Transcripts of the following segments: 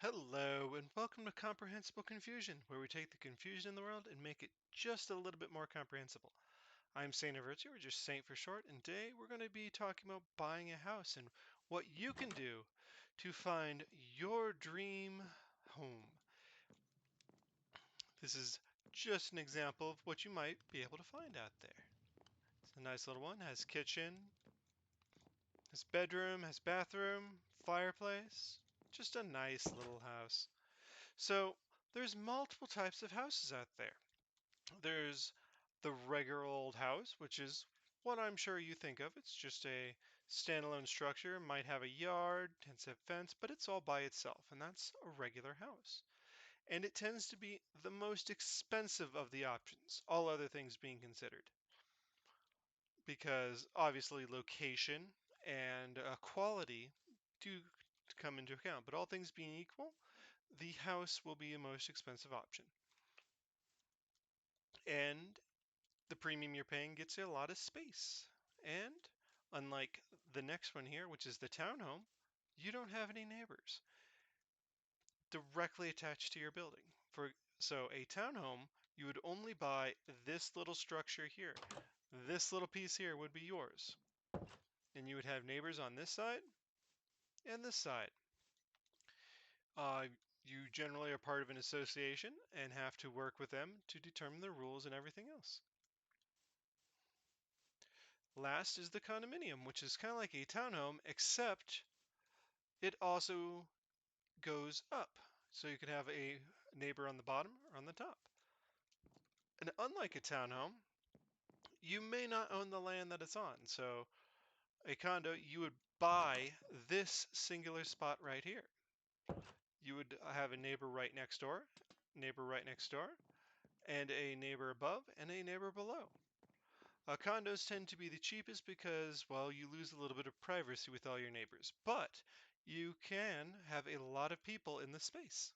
Hello, and welcome to Comprehensible Confusion, where we take the confusion in the world and make it just a little bit more comprehensible. I'm SaintofVirtue, or just Saint for short, and today we're going to be talking about buying a house and what you can do to find your dream home. This is just an example of what you might be able to find out there. It's a nice little one, has kitchen, has bedroom, has bathroom, fireplace, just a nice little house. So there's multiple types of houses out there. There's the regular old house, which is what I'm sure you think of. It's just a standalone structure, might have a yard, tends to have fence, but it's all by itself, and that's a regular house. And it tends to be the most expensive of the options, all other things being considered, because obviously location and quality do come into account. But all things being equal, the house will be the most expensive option. And the premium you're paying gets you a lot of space. And unlike the next one here, which is the townhome, you don't have any neighbors directly attached to your building. So a townhome, you would only buy this little structure here. This little piece here would be yours. And you would have neighbors on this side and this side. Uh, you generally are part of an association and have to work with them to determine the rules and everything else. Last is the condominium, which is kind of like a townhome, except it also goes up. So you could have a neighbor on the bottom or on the top. And unlike a townhome, you may not own the land that it's on. So a condo, you would buy this singular spot right here. You would have a neighbor right next door, and a neighbor above, and a neighbor below. Condos tend to be the cheapest because, well, you lose a little bit of privacy with all your neighbors, but you can have a lot of people in the space.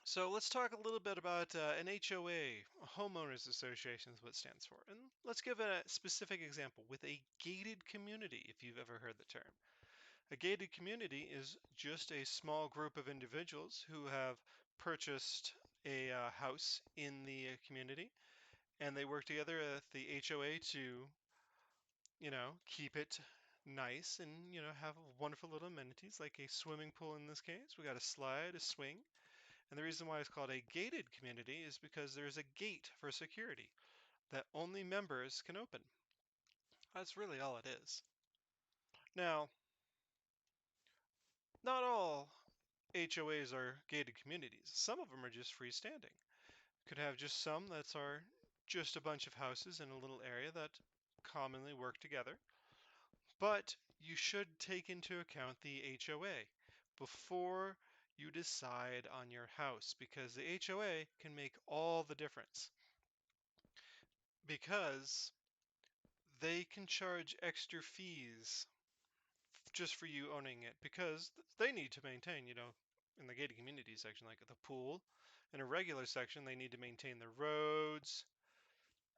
So let's talk a little bit about an HOA, a homeowners association is what it stands for. And let's give a specific example with a gated community, if you've ever heard the term. A gated community is just a small group of individuals who have purchased a house in the community, and they work together at the HOA to, keep it nice and, have wonderful little amenities like a swimming pool in this case. We got a slide, a swing. And the reason why it's called a gated community is because there's a gate for security that only members can open. That's really all it is. Now, not all HOAs are gated communities. Some of them are just freestanding. Could have just some that are just a bunch of houses in a little area that commonly work together. But you should take into account the HOA before you decide on your house because the HOA can make all the difference. Because they can charge extra fees just for you owning it because they need to maintain, in the gated community section, like the pool. In a regular section, they need to maintain the roads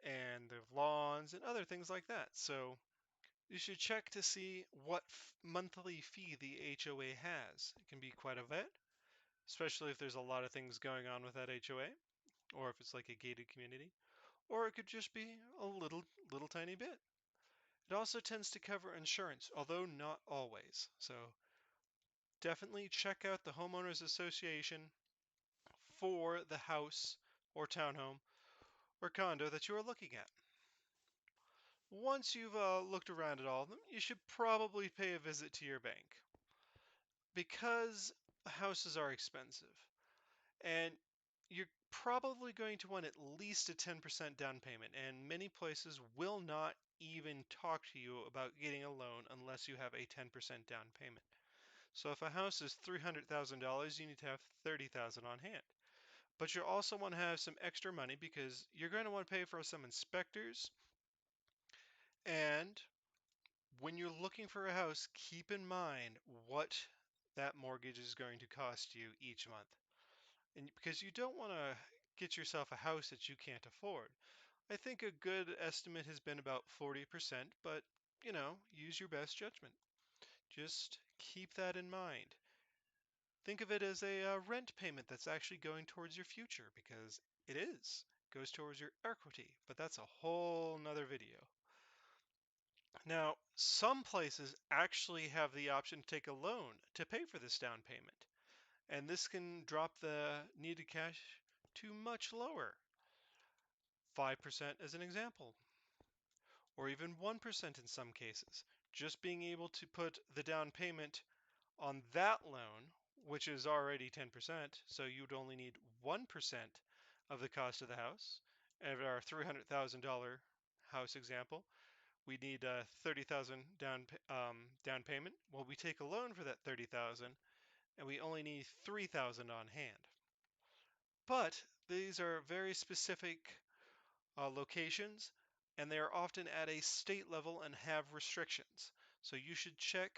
and the lawns and other things like that. So you should check to see what monthly fee the HOA has. It can be quite a bit, especially if there's a lot of things going on with that HOA, or if it's like a gated community, or it could just be a little tiny bit. It also tends to cover insurance, although not always. So definitely check out the homeowners association for the house or townhome or condo that you are looking at. Once you've looked around at all of them, you should probably pay a visit to your bank because houses are expensive and you're probably going to want at least a 10% down payment, and many places will not even talk to you about getting a loan unless you have a 10% down payment. So if a house is $300,000, you need to have $30,000 on hand. But you also want to have some extra money because you're going to want to pay for some inspectors. And when you're looking for a house, keep in mind what that mortgage is going to cost you each month. And because you don't want to get yourself a house that you can't afford. I think a good estimate has been about 40%, but use your best judgment. Just keep that in mind. think of it as a rent payment that's actually going towards your future, because it is. It goes towards your equity, but that's a whole nother video. Now, some places actually have the option to take a loan to pay for this down payment, and this can drop the needed cash to much lower, 5% as an example, or even 1% in some cases. Just being able to put the down payment on that loan, which is already 10%, so you'd only need 1% of the cost of the house. And our $300,000 house example, we need 30,000 down payment. Well, we take a loan for that 30,000, and we only need 3,000 on hand. But these are very specific locations, and they are often at a state level and have restrictions. So you should check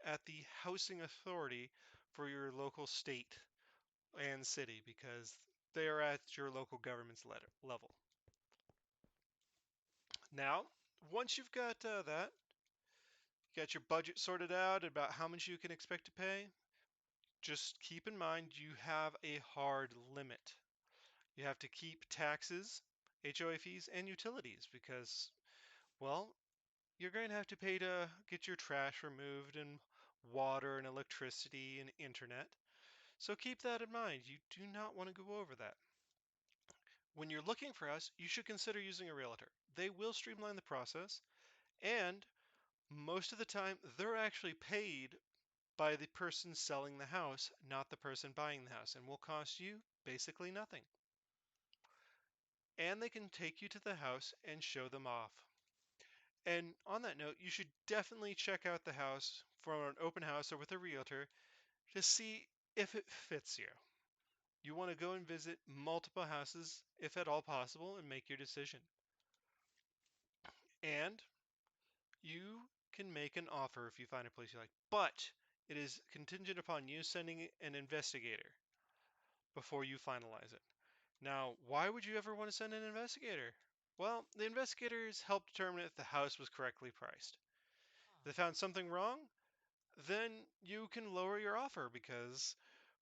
at the housing authority for your local state and city, because they are at your local government's level. Now, once you've got that, you got your budget sorted out about how much you can expect to pay, just keep in mind you have a hard limit. You have to keep taxes, HOA fees, and utilities because, well, you're going to have to pay to get your trash removed, and water and electricity and internet. So keep that in mind. You do not want to go over that. When you're looking for us, you should consider using a realtor. They will streamline the process, and most of the time, they're actually paid by the person selling the house, not the person buying the house, and will cost you basically nothing. And they can take you to the house and show them off. And on that note, you should definitely check out the house for an open house or with a realtor to see if it fits you. You want to go and visit multiple houses if at all possible and make your decision. And you can make an offer if you find a place you like, but it is contingent upon you sending an investigator before you finalize it. Now, why would you ever want to send an investigator? Well, the investigators help determine if the house was correctly priced. If they found something wrong, then you can lower your offer because,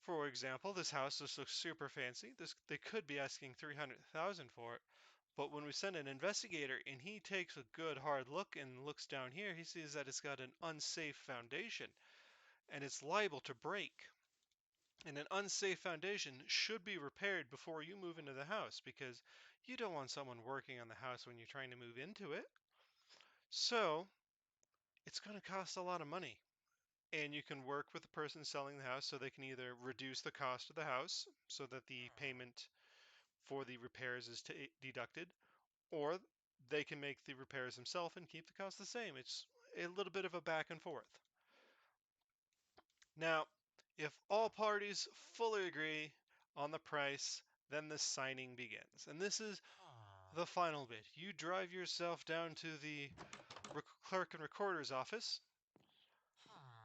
for example, this house looks super fancy. They could be asking 300,000 for it, but when we send an investigator and he takes a good hard look and looks down here, he sees that it's got an unsafe foundation and it's liable to break. And an unsafe foundation should be repaired before you move into the house because you don't want someone working on the house when you're trying to move into it. So it's going to cost a lot of money. And you can work with the person selling the house so they can either reduce the cost of the house so that the payment for the repairs is deducted, or they can make the repairs themselves and keep the cost the same. It's a little bit of a back and forth. Now, if all parties fully agree on the price, then the signing begins. And this is the final bit. You drive yourself down to the clerk and recorder's office,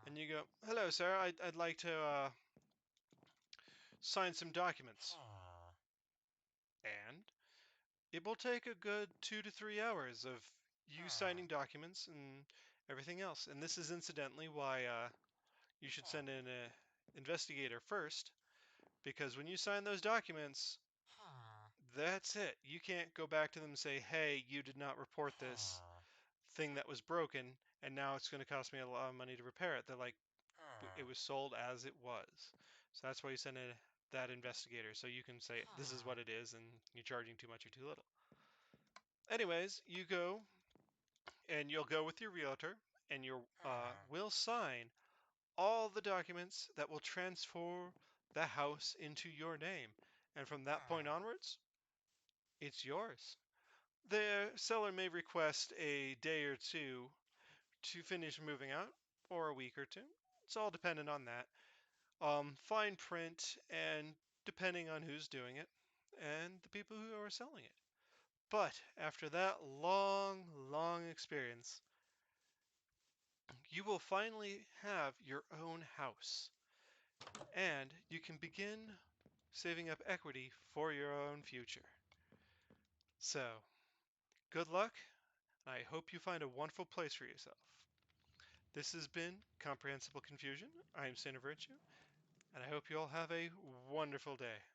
and you go, "Hello, sir. I'd like to sign some documents." And it will take a good 2 to 3 hours of you signing documents and everything else. And this is incidentally why you should send in an investigator first, because when you sign those documents, that's it. You can't go back to them and say, hey, you did not report this thing that was broken, and now it's going to cost me a lot of money to repair it. They're like, it was sold as it was. So that's why you send in that investigator, so you can say, this is what it is, and you're charging too much or too little. Anyways, you go, and you'll go with your realtor, and you will sign all the documents that will transfer the house into your name. And from that point onwards, it's yours. The seller may request a day or two to finish moving out, or a week or two. It's all dependent on that. Fine print, and depending on who's doing it and the people who are selling it. But after that long experience, you will finally have your own house, and you can begin saving up equity for your own future. So, good luck. I hope you find a wonderful place for yourself. This has been Comprehensible Confusion. I am SaintofVirtue, And I hope you all have a wonderful day.